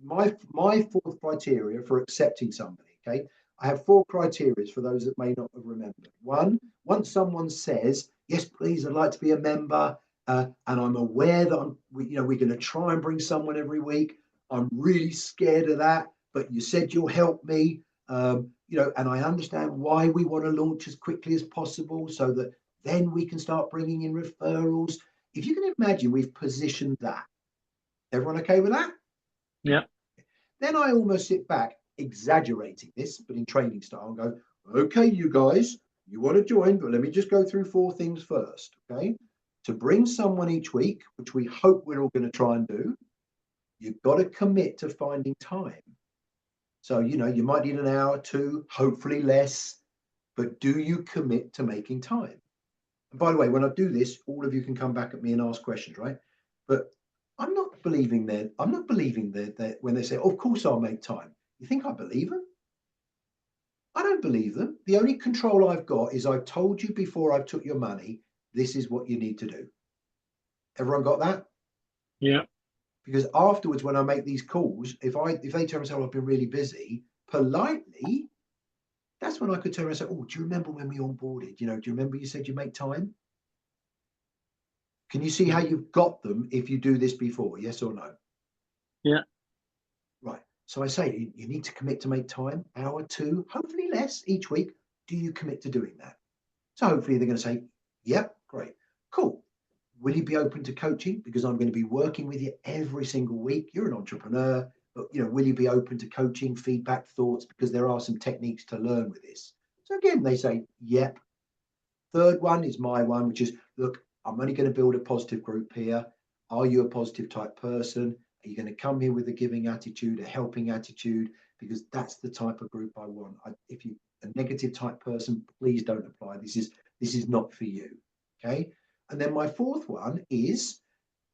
my fourth criteria for accepting somebody, okay? I have four criteria for those that may not have remembered. One, once someone says, yes, please, I'd like to be a member, and I'm aware that we're going to try and bring someone every week. I'm really scared of that, but you said you'll help me, and I understand why we want to launch as quickly as possible so that then we can start bringing in referrals. If you can imagine, we've positioned that. Everyone okay with that? Yeah. Then I almost sit back, exaggerating this, but in training style, and go, okay, you guys, you want to join, but let me just go through four things first, okay? To bring someone each week, which we hope we're all going to try and do, you've got to commit to finding time. So, you might need an hour, two, hopefully less, but do you commit to making time? And by the way, when I do this, all of you can come back at me and ask questions, right? But I'm not believing that when they say, of course I'll make time. You think I believe them? I don't believe them. The only control I've got is I've told you before I took your money, this is what you need to do. Everyone got that? Yeah. Because afterwards, when I make these calls, if they tell me, oh, I've been really busy, politely, that's when I could turn around and say, oh, do you remember when we onboarded? Do you remember you said you make time? Can you see how you've got them if you do this before? Yes or no? Yeah. Right. So I say you need to commit to make time, hour, two, hopefully less each week. Do you commit to doing that? So hopefully they're going to say, yep, great, cool. Will you be open to coaching? Because I'm going to be working with you every single week. You're an entrepreneur, but will you be open to coaching, feedback, thoughts? Because there are some techniques to learn with this. So again, they say, yep. Third one is my one, which is, look, I'm only going to build a positive group here. Are you a positive type person? Are you going to come here with a giving attitude, a helping attitude? Because that's the type of group I want. If you're a negative type person, please don't apply. This is not for you. Okay. And then my fourth one is,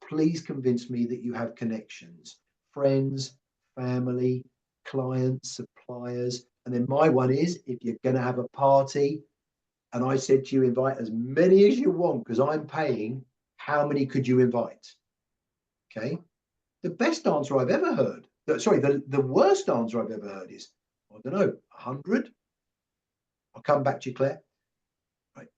please convince me that you have connections, friends, family, clients, suppliers. And then my one is, if you're going to have a party, and I said to you, invite as many as you want because I'm paying, how many could you invite? Okay. The best answer I've ever heard, the worst answer I've ever heard is, I don't know, 100. I'll come back to you, Claire. Right.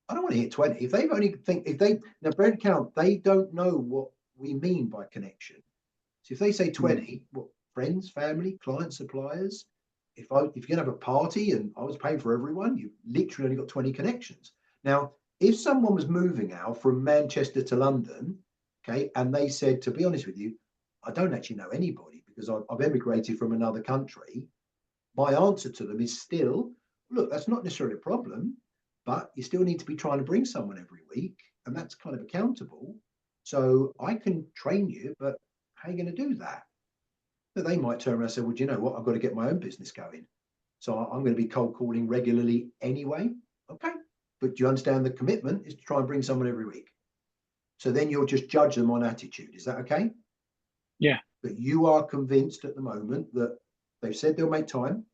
I don't want to hit 20. Now, Brent count, they don't know what we mean by connection. So if they say 20, what, friends, family, clients, suppliers, if you're going to have a party and I was paying for everyone, you literally only got 20 connections. Now, if someone was moving out from Manchester to London, okay, and they said, to be honest with you, I don't actually know anybody because I've emigrated from another country, my answer to them is still, look, that's not necessarily a problem, but you still need to be trying to bring someone every week, and that's kind of accountable. So I can train you, but how are you going to do that? But they might turn around and say, well, do you know what? I've got to get my own business going. So I'm going to be cold calling regularly anyway. Okay. But do you understand the commitment is to try and bring someone every week? So then you'll just judge them on attitude. Is that okay? Yeah. But you are convinced at the moment that they've said they'll make time.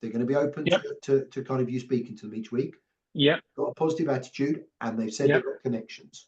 They're going to be open to kind of you speaking to them each week. Yeah. Got a positive attitude, and they've said they've got connections.